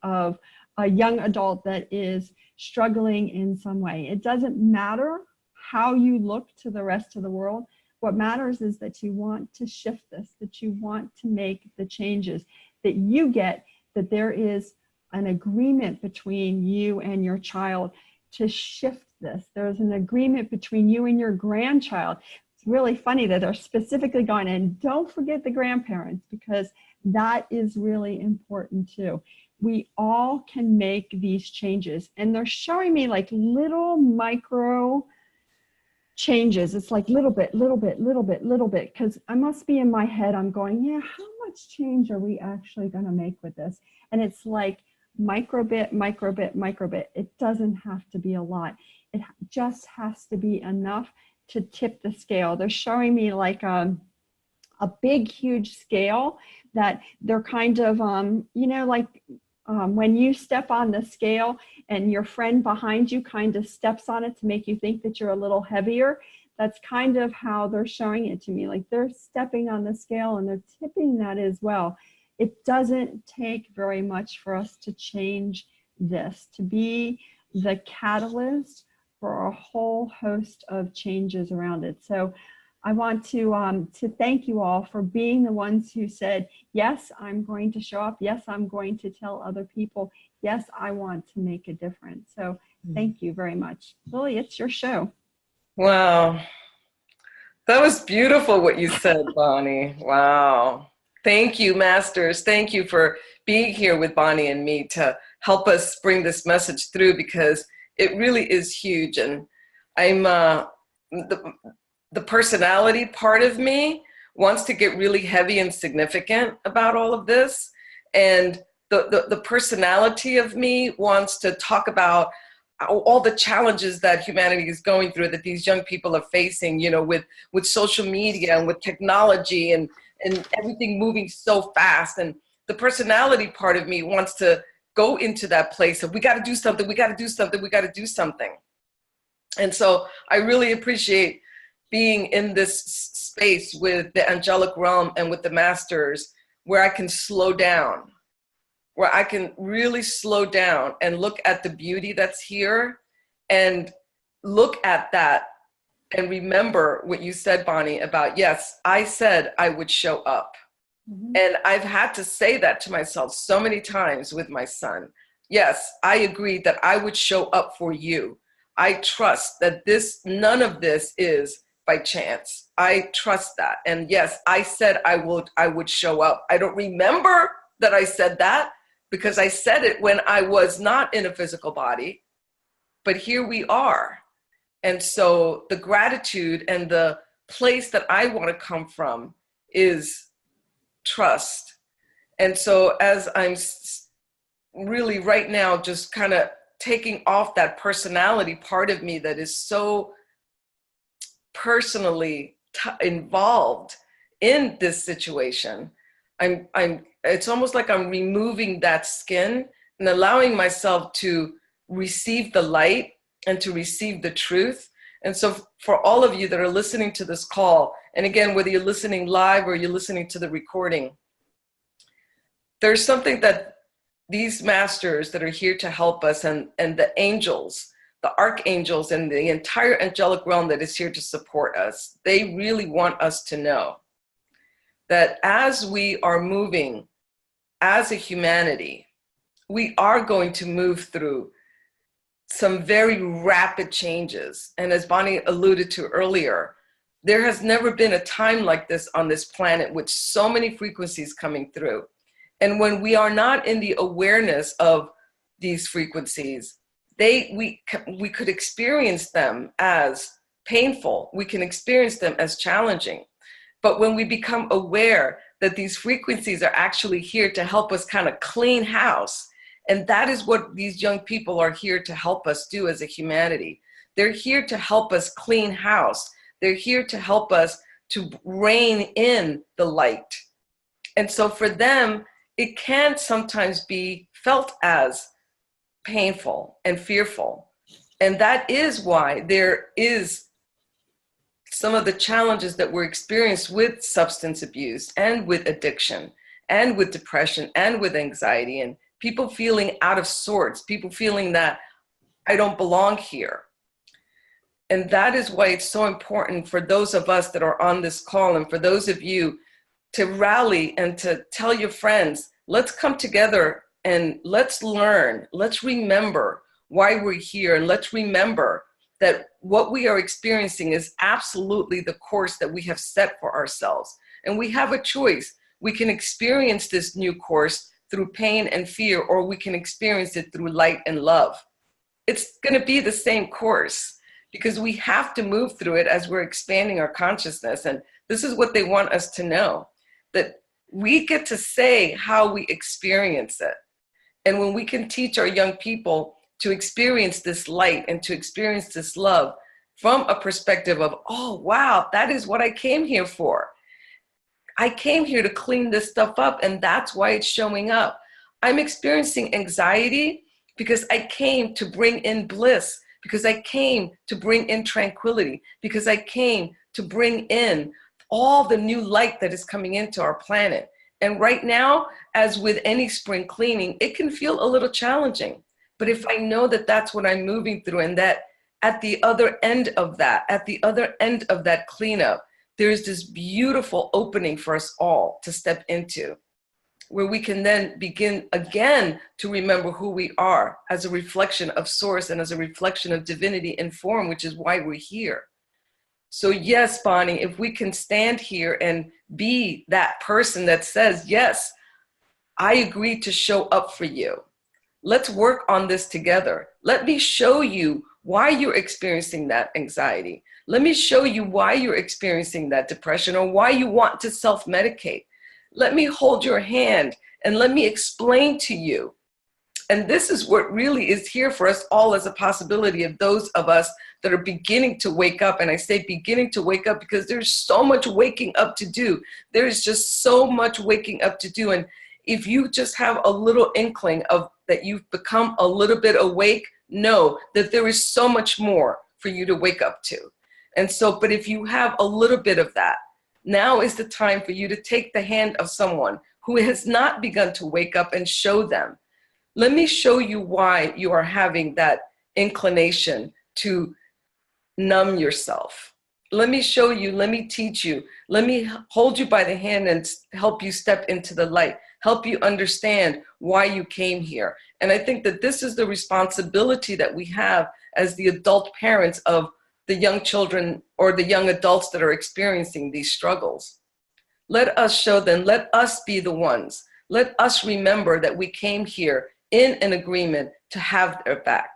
of a young adult that is struggling in some way. It doesn't matter how you look to the rest of the world. What matters is that you want to shift this, that you want to make the changes, that you get that there is an agreement between you and your child to shift this. There's an agreement between you and your grandchild. It's really funny that they're specifically going, and don't forget the grandparents, because that is really important too. We all can make these changes, and they're showing me like little micro changes. It's like little bit, because I must be in my head, I'm going, yeah, how much change are we actually going to make with this? And it's like microbit. It doesn't have to be a lot. It just has to be enough to tip the scale. They're showing me like a big, huge scale that they're kind of, when you step on the scale and your friend behind you kind of steps on it to make you think that you're a little heavier, that's kind of how they're showing it to me. Like they're stepping on the scale and they're tipping that as well. It doesn't take very much for us to change this, to be the catalyst for a whole host of changes around it. So I want to thank you all for being the ones who said, yes, I'm going to show up. Yes, I'm going to tell other people. Yes, I want to make a difference. So thank you very much. Lily, it's your show. Wow. That was beautiful what you said, Bonnie. Wow. Thank you, Masters. Thank you for being here with Bonnie and me to help us bring this message through, because it really is huge. And I'm the personality part of me wants to get really heavy and significant about all of this. And the personality of me wants to talk about all the challenges that humanity is going through, that these young people are facing, you know, with social media and with technology and everything moving so fast. And the personality part of me wants to go into that place of, we got to do something, we got to do something, we got to do something. And so I really appreciate being in this space with the angelic realm and with the masters, where I can slow down, where I can really slow down and look at the beauty that's here and look at that and remember what you said, Bonnie, about, yes, I said I would show up. Mm-hmm. And I've had to say that to myself so many times with my son. Yes, I agreed that I would show up for you. I trust that none of this is by chance. I trust that. And yes, I said I would show up. I don't remember that I said that, because I said it when I was not in a physical body, but here we are. And so the gratitude and the place that I want to come from is trust. And so as I'm really right now just kind of taking off that personality part of me that is so personally involved in this situation, it's almost like I'm removing that skin and allowing myself to receive the light and to receive the truth. And so for all of you that are listening to this call, and again, whether you're listening live or you're listening to the recording, there's something that these masters that are here to help us, and the angels, the archangels, and the entire angelic realm that is here to support us, they really want us to know that as we are moving as a humanity, we are going to move through some very rapid changes. And as Bonnie alluded to earlier, there has never been a time like this on this planet with so many frequencies coming through. And when we are not in the awareness of these frequencies, we could experience them as painful. We can experience them as challenging. But when we become aware that these frequencies are actually here to help us kind of clean house, and that is what these young people are here to help us do as a humanity. They're here to help us clean house. They're here to help us to rein in the light. And so for them, it can sometimes be felt as painful and fearful. And that is why there is some of the challenges that we're experiencing with substance abuse and with addiction and with depression and with anxiety, and people feeling out of sorts, people feeling that I don't belong here. And that is why it's so important for those of us that are on this call, and for those of you to rally and to tell your friends, let's come together and let's learn, let's remember why we're here, and let's remember that what we are experiencing is absolutely the course that we have set for ourselves. And we have a choice. We can experience this new course through pain and fear, or we can experience it through light and love. It's going to be the same course, because we have to move through it as we're expanding our consciousness. And this is what they want us to know, that we get to say how we experience it. And when we can teach our young people to experience this light and to experience this love from a perspective of, oh, wow, that is what I came here for. I came here to clean this stuff up, and that's why it's showing up. I'm experiencing anxiety because I came to bring in bliss, because I came to bring in tranquility, because I came to bring in all the new light that is coming into our planet. And right now, as with any spring cleaning, it can feel a little challenging. But if I know that that's what I'm moving through, and that at the other end of that cleanup, there's this beautiful opening for us all to step into, where we can then begin again to remember who we are as a reflection of source and as a reflection of divinity in form, which is why we're here. So yes, Bonnie, if we can stand here and be that person that says, yes, I agree to show up for you. Let's work on this together. Let me show you why you're experiencing that anxiety. Let me show you why you're experiencing that depression, or why you want to self-medicate. Let me hold your hand and let me explain to you. And this is what really is here for us all as a possibility of those of us that are beginning to wake up. And I say beginning to wake up because there's so much waking up to do. There's just so much waking up to do. And if you just have a little inkling of that you've become a little bit awake, know that there is so much more for you to wake up to. And so, but if you have a little bit of that, now is the time for you to take the hand of someone who has not begun to wake up and show them. Let me show you why you are having that inclination to numb yourself. Let me show you, let me teach you, let me hold you by the hand and help you step into the light, help you understand why you came here. And I think that this is the responsibility that we have as the adult parents of the young children or the young adults that are experiencing these struggles. Let us show them, let us be the ones. Let us remember that we came here in an agreement to have their back,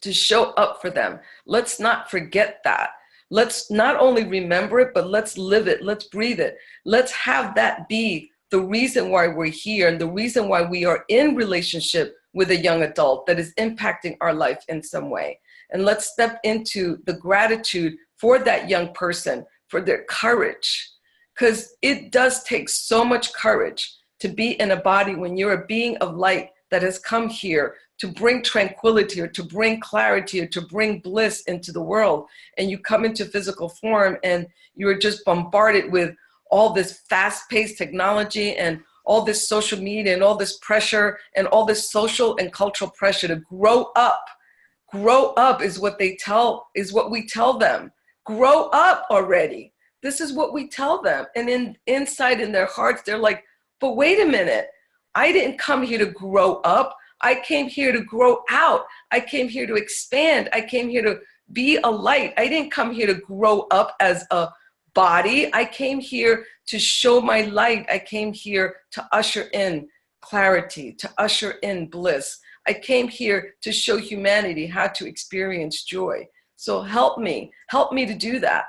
to show up for them. Let's not forget that. Let's not only remember it, but let's live it. Let's breathe it. Let's have that be the reason why we're here and the reason why we are in relationship with a young adult that is impacting our life in some way. And let's step into the gratitude for that young person, for their courage, because it does take so much courage to be in a body when you're a being of light that has come here to bring tranquility or to bring clarity or to bring bliss into the world. And you come into physical form and you're just bombarded with all this fast-paced technology and all this social media and all this pressure and all this social and cultural pressure to grow up. Grow up is what we tell them. Grow up already. This is what we tell them. And inside in their hearts, they're like, but wait a minute. I didn't come here to grow up. I came here to grow out. I came here to expand. I came here to be a light. I didn't come here to grow up as a body. I came here to show my light. I came here to usher in clarity, to usher in bliss. I came here to show humanity how to experience joy. So help me to do that.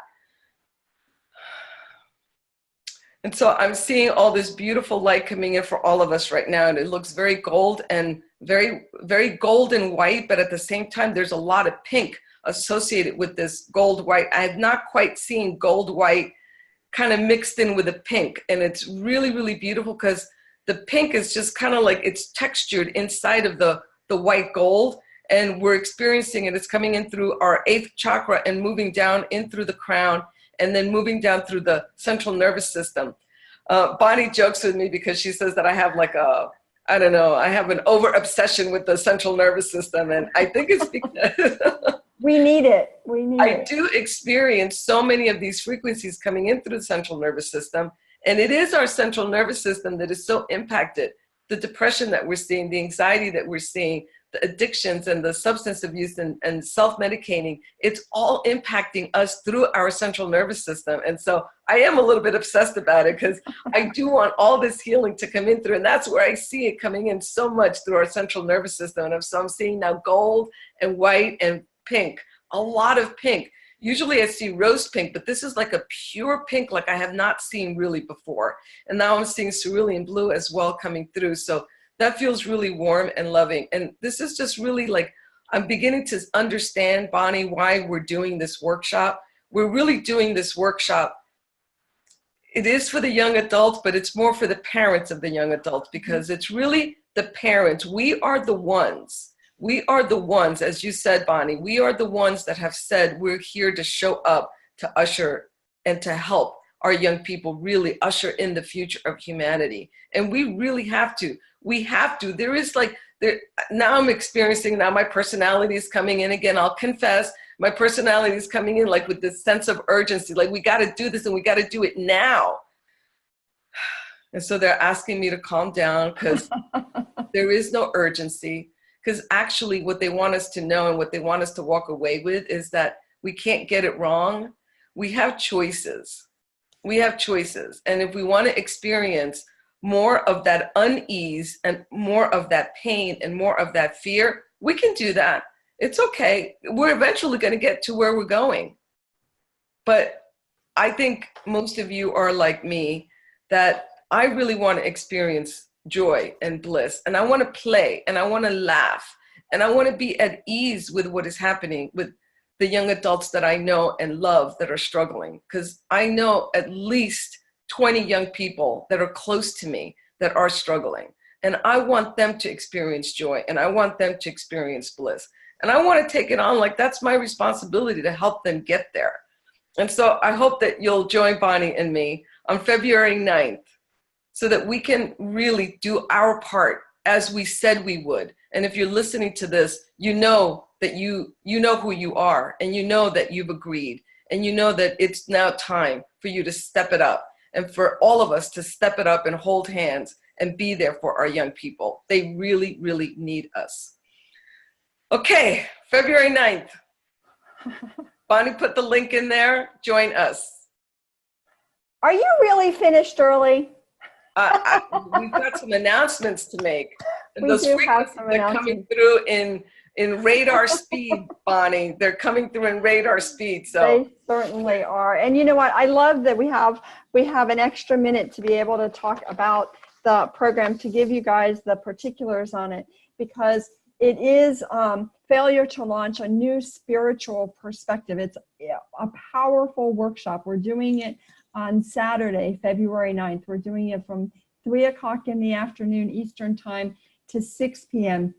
And so I'm seeing all this beautiful light coming in for all of us right now. And it looks very gold and very, very gold and white, but at the same time, there's a lot of pink associated with this gold white. I have not quite seen gold white kind of mixed in with the pink. And it's really, really beautiful because the pink is just kind of like it's textured inside of the white gold. And we're experiencing it. It's coming in through our 8th chakra and moving down in through the crown and then moving down through the central nervous system. Bonnie jokes with me because she says that I have like I don't know, I have an over obsession with the central nervous system. And I think it's because we need it. I do experience so many of these frequencies coming in through the central nervous system. And it is our central nervous system that is so impacted. The depression that we're seeing, the anxiety that we're seeing, the addictions and the substance abuse and self-medicating, it's all impacting us through our central nervous system. And so I am a little bit obsessed about it because I do want all this healing to come in through. And that's where I see it coming in so much through our central nervous system. And so I'm seeing now gold and white and pink, a lot of pink. Usually I see rose pink, but this is like a pure pink like I have not seen really before. And now I'm seeing cerulean blue as well coming through. So that feels really warm and loving. And this is just really like, I'm beginning to understand, Bonnie, why we're doing this workshop. We're really doing this workshop. It is for the young adults, but it's more for the parents of the young adults because it's really the parents. We are the ones, as you said, Bonnie, we are the ones that have said we're here to show up, to usher and to help our young people really usher in the future of humanity. And we really have to. We have to. Now I'm experiencing, now my personality is coming in again. I'll confess, my personality is coming in like with this sense of urgency, like we got to do this and we got to do it now. And so they're asking me to calm down because there is no urgency. Because actually what they want us to know and what they want us to walk away with is that we can't get it wrong. We have choices. We have choices. And if we want to experience more of that unease and more of that pain and more of that fear, we can do that. It's okay. We're eventually going to get to where we're going. But I think most of you are like me, that I really want to experience joy and bliss. And I want to play and I want to laugh and I want to be at ease with what is happening with the young adults that I know and love that are struggling. Because I know at least 20 young people that are close to me that are struggling. And I want them to experience joy and I want them to experience bliss. And I want to take it on like that's my responsibility to help them get there. And so I hope that you'll join Bonnie and me on February 9th so that we can really do our part as we said we would. And if you're listening to this, you know that you know who you are and you know that you've agreed and you know that it's now time for you to step it up and for all of us to step it up and hold hands and be there for our young people. They really, really need us. Okay, February 9th. Bonnie put the link in there. Join us. Are you really finished early? We've got some announcements to make. We Those do have frequencies some are coming through in radar speed, Bonnie. They're coming through in radar speed. So they certainly are. And you know what? I love that we have an extra minute to be able to talk about the program, to give you guys the particulars on it, because it is failure to launch a new spiritual perspective. It's a powerful workshop. We're doing it on Saturday, February 9th. We're doing it from 3 o'clock in the afternoon Eastern time to 6 p.m.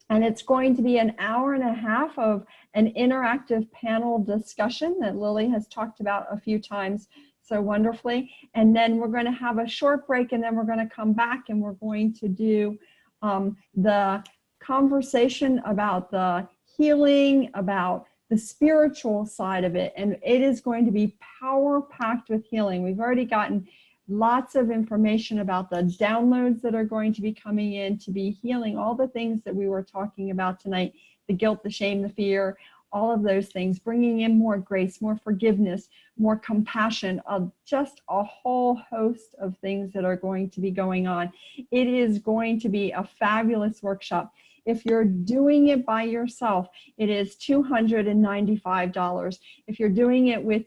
And it's going to be an hour and a half of an interactive panel discussion that Lily has talked about a few times so wonderfully. And then we're going to have a short break, and then we're going to come back and we're going to do the conversation about the healing, about the spiritual side of it. And it is going to be power-packed with healing. We've already gotten lots of information about the downloads that are going to be coming in to be healing all the things that we were talking about tonight, the guilt, the shame, the fear, all of those things, bringing in more grace, more forgiveness, more compassion, just a whole host of things that are going to be going on. It is going to be a fabulous workshop. If you're doing it by yourself, it is $295. If you're doing it with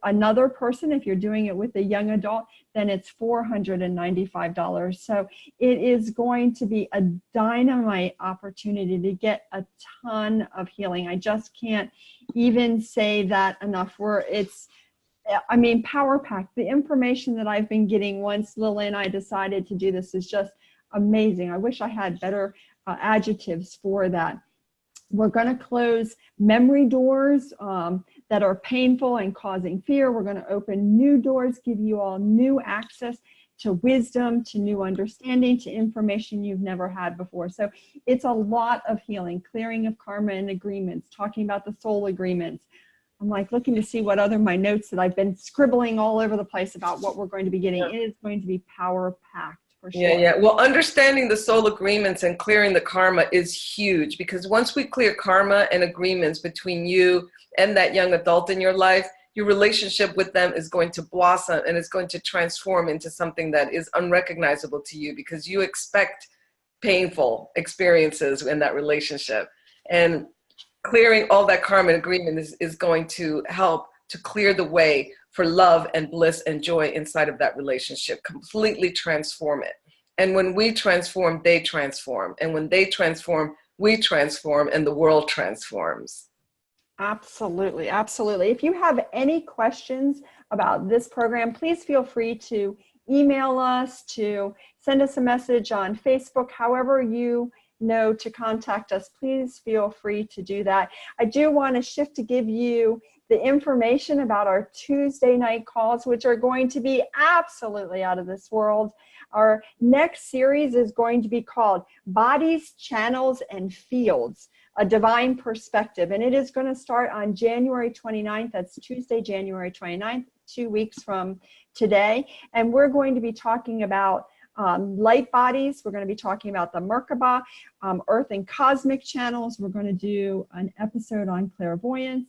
another person, if you're doing it with a young adult, then it's $495. So it is going to be a dynamite opportunity to get a ton of healing. I just can't even say that enough. Power packed. The information that I've been getting once Lily and I decided to do this is just amazing. I wish I had better adjectives for that. We're going to close memory doors that are painful and causing fear. We're going to open new doors, give you all new access to wisdom, to new understanding, to information you've never had before. So it's a lot of healing, clearing of karma and agreements, talking about the soul agreements. I'm like looking to see what other my notes that I've been scribbling all over the place about what we're going to be getting. Yeah. It is going to be power packed. Sure. Yeah. Well, understanding the soul agreements and clearing the karma is huge, because once we clear karma and agreements between you and that young adult in your life, your relationship with them is going to blossom and it's going to transform into something that is unrecognizable to you, because you expect painful experiences in that relationship. And clearing all that karma and agreement is going to help to clear the way for love and bliss and joy inside of that relationship, completely transform it. And when we transform, they transform. And when they transform, we transform, and the world transforms. Absolutely, absolutely. If you have any questions about this program, please feel free to email us, to send us a message on Facebook, however you know to contact us. Please feel free to do that. I do want to shift to give you the information about our Tuesday night calls, which are going to be absolutely out of this world. Our next series is going to be called Bodies, Channels, and Fields, a Divine Perspective. And it is going to start on January 29th. That's Tuesday, January 29th, 2 weeks from today. And we're going to be talking about light bodies. We're going to be talking about the Merkaba, earth and cosmic channels. We're going to do an episode on clairvoyance,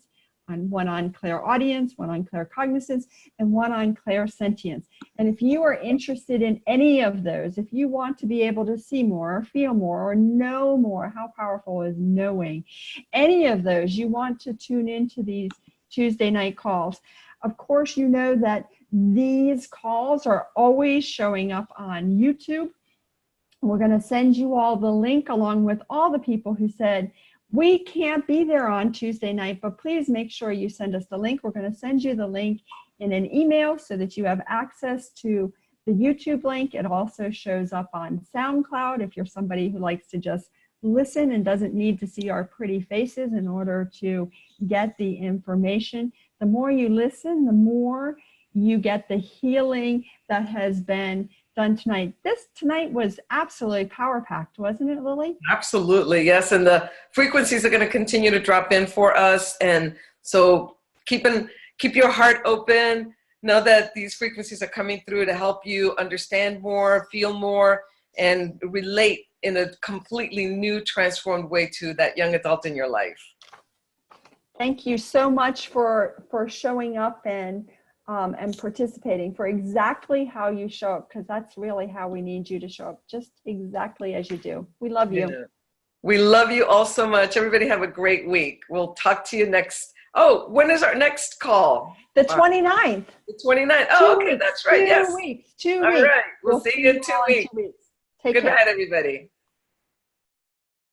one on clairaudience, one on claircognizance, and one on clairsentience. And if you are interested in any of those, if you want to be able to see more, or feel more, or know more, how powerful is knowing? Any of those, you want to tune into these Tuesday night calls. Of course, you know that these calls are always showing up on YouTube. We're going to send you all the link along with all the people who said, we can't be there on Tuesday night, but please make sure you send us the link. We're going to send you the link in an email so that you have access to the YouTube link. It also shows up on SoundCloud if you're somebody who likes to just listen and doesn't need to see our pretty faces in order to get the information. The more you listen, the more you get the healing that has been done tonight. This tonight was absolutely power-packed, wasn't it, Lily? Absolutely, yes. And the frequencies are going to continue to drop in for us. And so keep your heart open. Know that these frequencies are coming through to help you understand more, feel more, and relate in a completely new, transformed way to that young adult in your life. Thank you so much for showing up and participating, for exactly how you show up, because that's really how we need you to show up, just exactly as you do. We love you. Yeah. We love you all so much. Everybody have a great week. We'll talk to you next. Oh, when is our next call? The 29th. The 29th. Oh, okay, that's right. Yes. 2 weeks. 2 weeks. All right. We'll see you in 2 weeks. Take care. Good night, everybody.